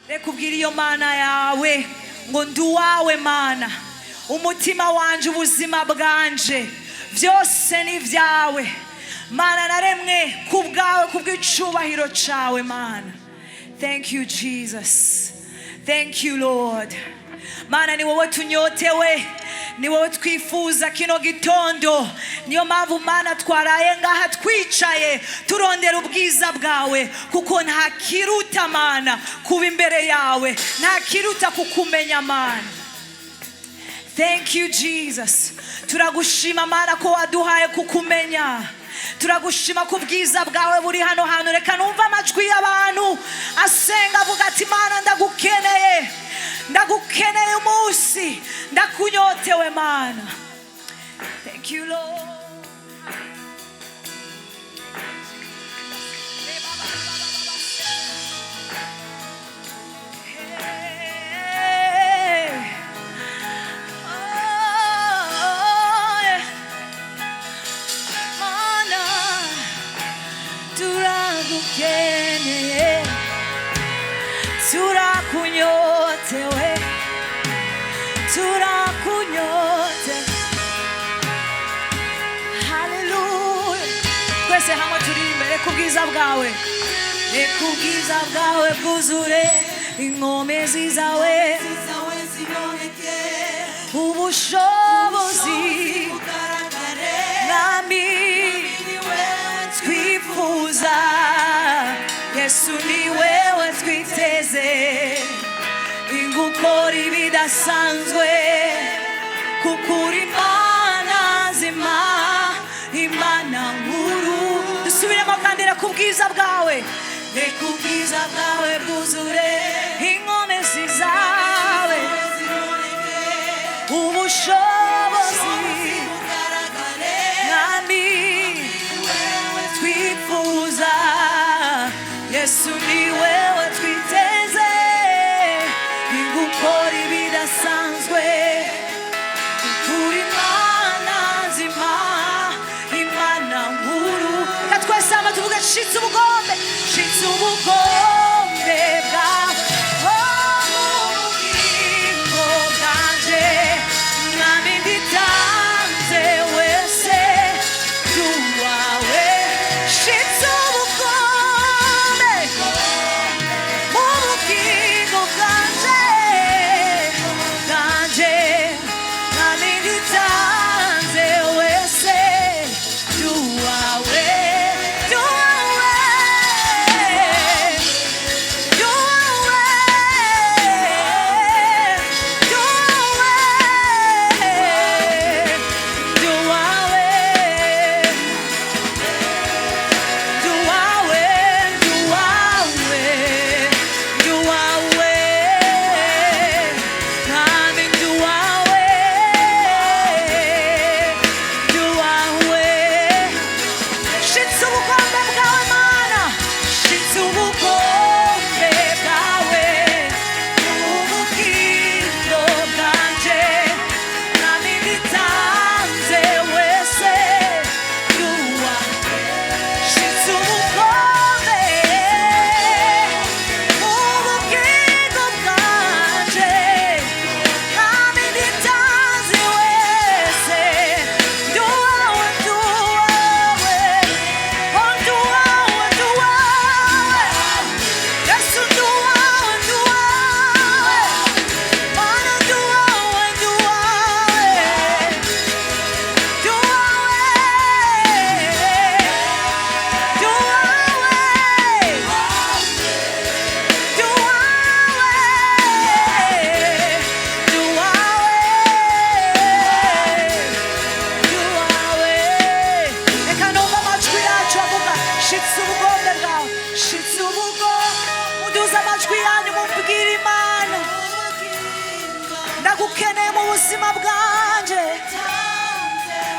rekubwira iyo mana yawe ngo ndi uwawe mana, umutima wanje ubuzima bwanje byose ni ibyawe mana, naremwe kubwawe kubw'icubahiro cawe mana. Thank you Jesus, thank you Lord. Mana ni wowe tunyotewe, ni wowe twifuza kino gitondo, niyo mpamvu mana twaraye ngaha twicaye turondera ubwiza bwawe, kuko nta kiruta mana kuba imbere yawe, nta kiruta kukumenya mana. Thank you Jesus, turagushima mana ko waduhaye kukumenya, turagushima ko ubwiza bwawe buri hano hantu. Reka numva amajwi y'abantu asenga avuga ati mana ndagukeneye, ndagukeneye umunsi, ndakunyotewe mana. Thank you Lord. Turagukeneye, turakunyotewe, turakunyotewe. Hallelujah. Twese hamwe turi imbere kubwiza bwawe, kubwiza bwawe bwuzure inkomezi zawe ziboneke, ubushobozi nami twifuza. Yesu ni wewe twiteze, ingukora ibidasanzwe, kukuri Imana nzima, Imana nkuru. Dusubiremo kandi rekubwiza bwawe, rekubwiza bwawe bwuzure inkomezi zawe, ubushobozi nami twifuza. Yesu ni wewe twiteze, ingukora ibidasanzwe, kuri Imana nzima, Imana nkuru. Twese hamwe tuvuge shitse ubugombe, shitse ubugombe bwawe mu bugingo bwanje, mwami nditanze wese ndi uwawe. Shitse ubugombe mu bugingo bwanje, mwami nditanze wese ndi uwawe. Ndagukeneye mu buzima bwanje,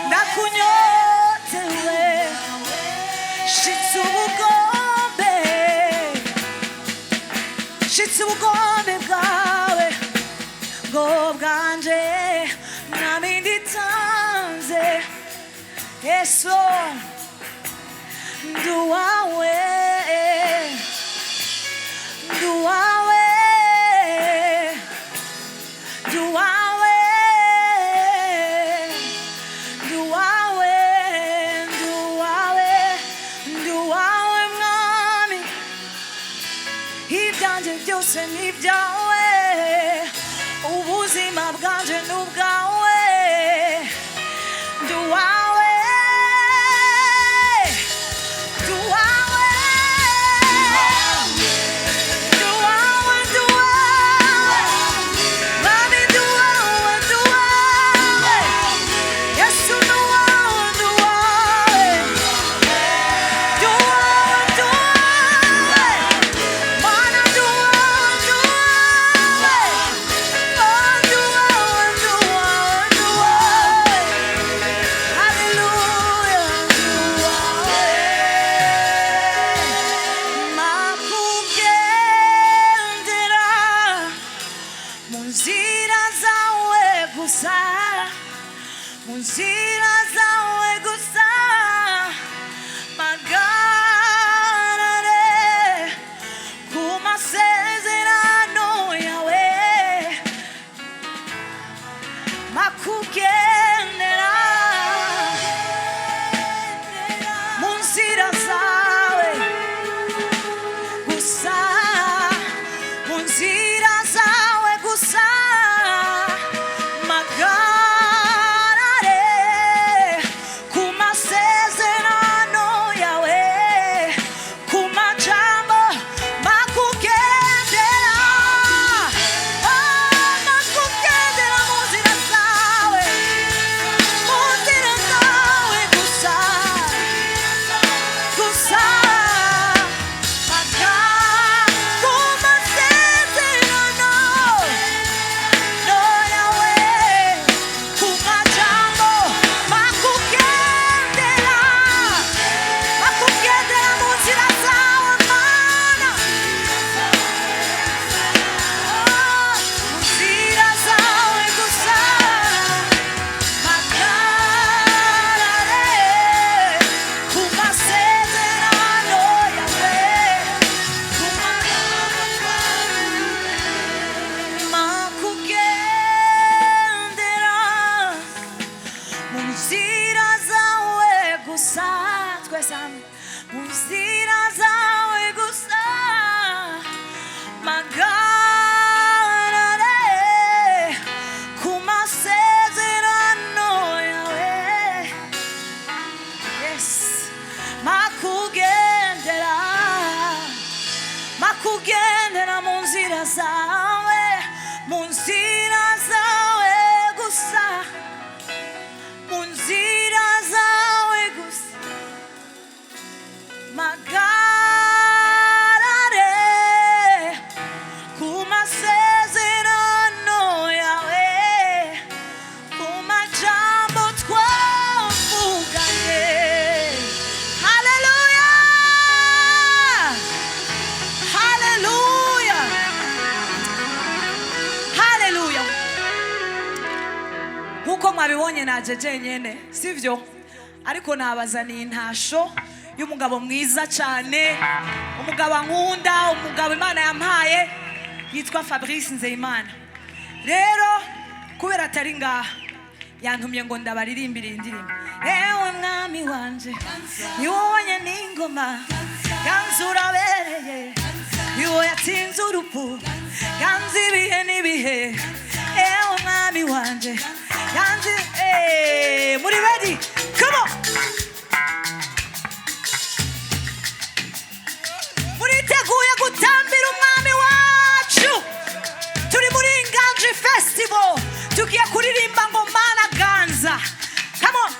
ndakunyotewe. Shitse ubugombe, shitse ubugombe bwawe bwo bwanje, mwami nditanze. Yesu ndi uwawe, ndi uwawe. byanjye byose ni ibyawe, ubuzima bwanjye ni ubwawe, ndi uwawe, ndi uwawe, ndi uwawe, ndi uwawe, Mwami ndi uwawe, ndi uwawe, Yesu ndi uwawe, ndi uwawe, ndi uwawe, ndi uwawe, Mana ndi uwawe, ndi uwawe, oh ndi uwawe, ndi uwawe, ndi uwawe, haleluya, ndi uwawe, makugendera mu nzira zawe gusa, mu nzira zawe gusa, magarare ku masezerano yawe, makugendera mu nzira zawe gusa, mu nzira zawe gusa, magarare ku masezerano yawe, ku majambo makugendera, oh makugendera mu nzira zawe, mu nzira zawe gusa, gusa, ku masezerano no yawe, ku majambo makugendera, makugendera mu nzira zawe Mana, oh mu nzira zawe gusa, magarare ku masezerano yawe, ku makugendera mu nzira zawe gusa, twese hamwe, mu nzira zawe gusa, magarare ku masezerano yawe, yes, makugendera, makugendera mu nzira zawe, mu nzira zawe gusa, mu nzira zawe gusa, magarare ku masezerano yawe, ku majambo twavuganye, haleluya, haleluya, haleluya. Nkuko mwabibonye naje jenyene sivyo, ariko nabazaniye intasho y'umugabo mwiza cyane, umugabo ankunda, umugabo Imana yampaye, yitwa Fabrice Nzeyimana. Rero kubera atari ngaha yantumye ngo ndabaririmbire indirimbo, ewe mwami wanje ni wowe n'ingoma, ganza urabereye, ni wowe yatsinze urupfu, ganza ibihe n'ibihe, ewe mwami wanje ganza, muri ready, come on, muriteguye gutambira umwami wacu, turi muri Inganji Festival, tugiye kuririmba ngo Mana ganza, come on.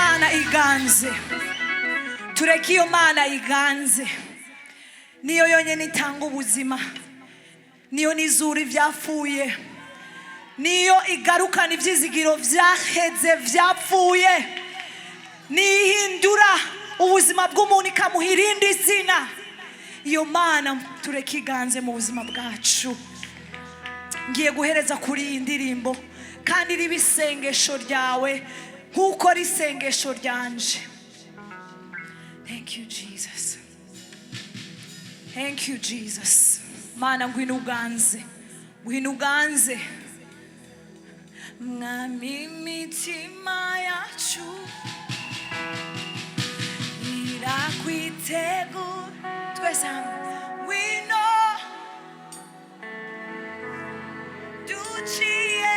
mana iganze, tureke iyo mana iganze. Niyo yonyine itanga ubuzima, niyo nizura ibyapfuye, niyo igarukana ibyizigiro byaheze byapfuye, nihindura ubuzima bw'umuntu ikamuha irindi zina. Iyo mana tureke iganze mu buzima bwacu. Ngiye guhereza kuri iyi ndirimbo kandi ribe isengesho ryawe nk'uko ari isengesho ryanje. Thank you Jesus, thank you Jesus. Mana ngwino uganze, ngwino uganze. Mwami imitima yacu irakwitegura, twese hamwe. Ngwino duciye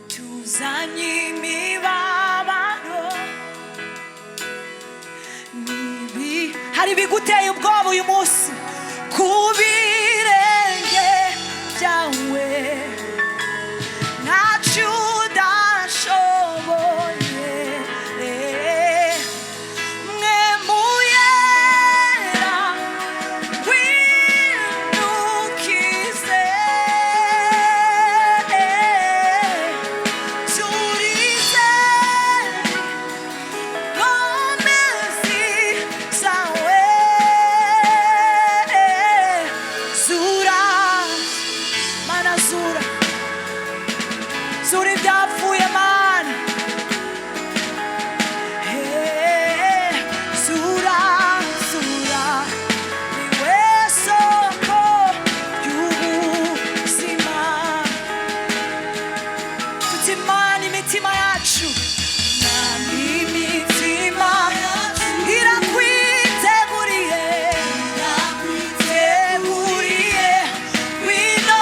tuzanye imibabaro, hari ibiguteye ubwoba uyu munsi ku birenge byawe, ntacyo udashoboye. Mwe muyera winukize, turize ngomezi zawe. Zura mana, zura, zura ibyapfuye mana. Zura, zura, niwe soko y'ubuzima. Tutimana imitima yacu, nami imitima irakwiteguriye, irakwiteguriye. Ngwino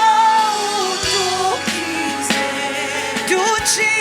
udukize, duciye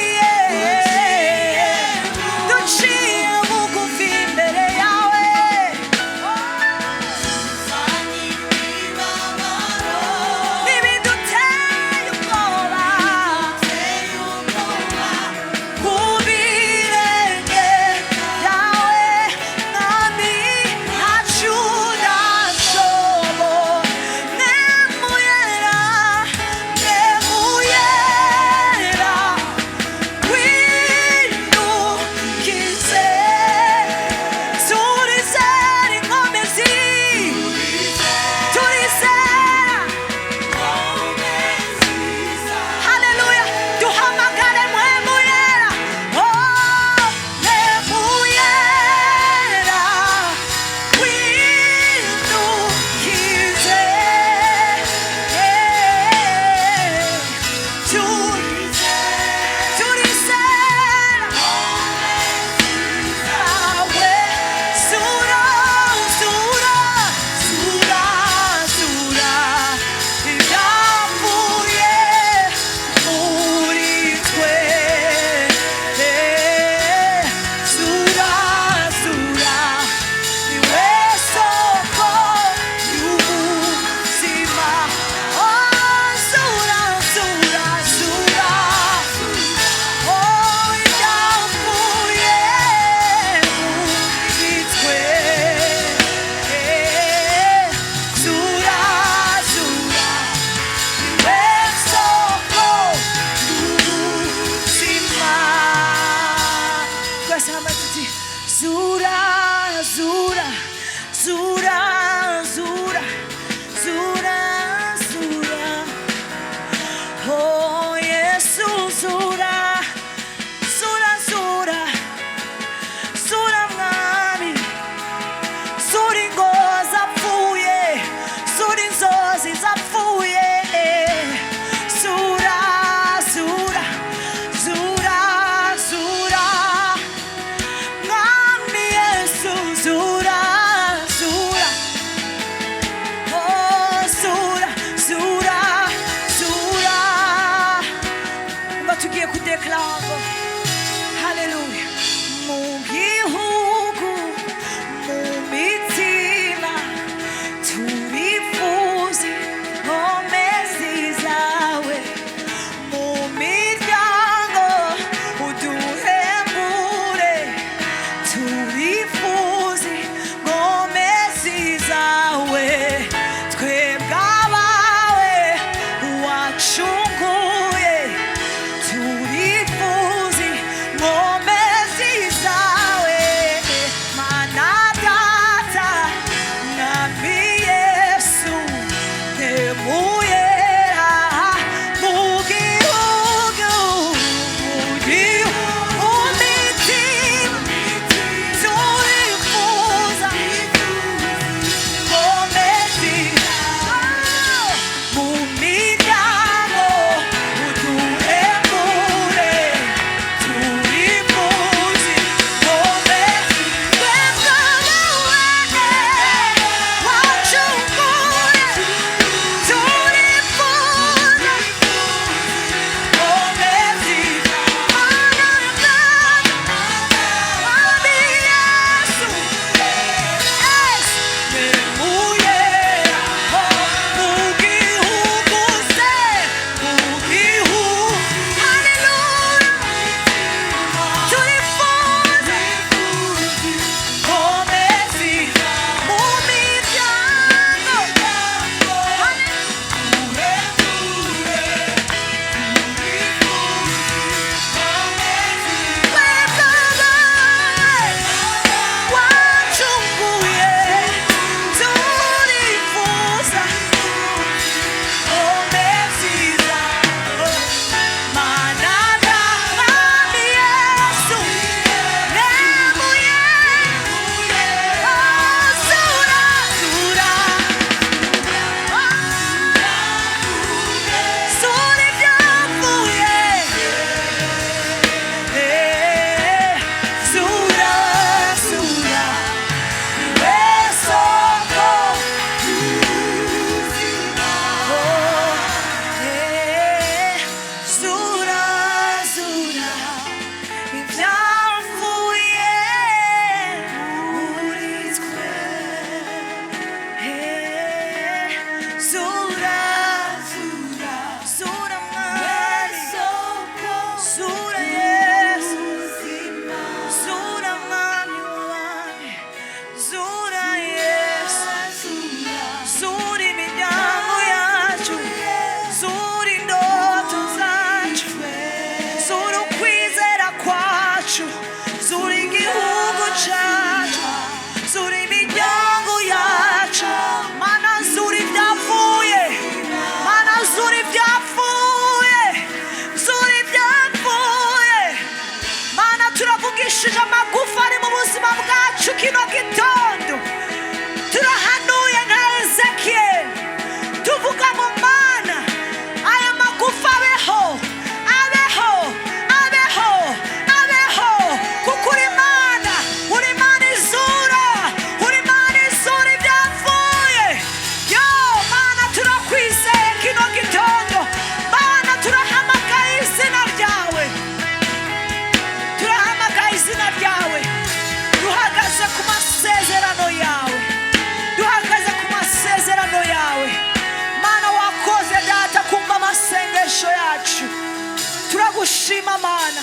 turagushima mana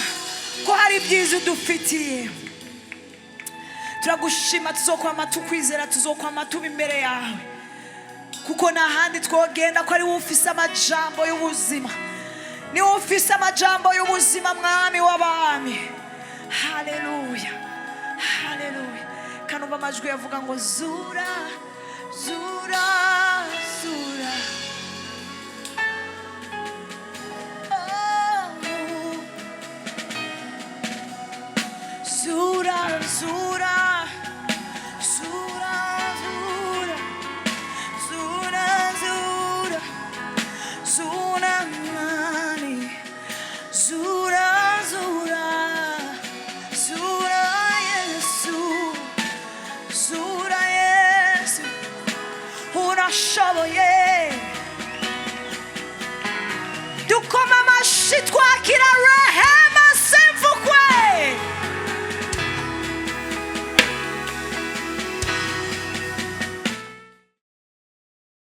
ko hari ibyiza udufitiye. Turagushima tuzokwama tukwizera, tuzokwama tuba imbere yawe, kuko nta handi twogenda ko ari wowe ufise amajambo y'ubuzima. Ni wowe ufise amajambo y'ubuzima, mwami w'abami. Haleluya, haleluya. Kanumva amajwi yavuga ngo zura, zura, zura. Oh. Zura, zura.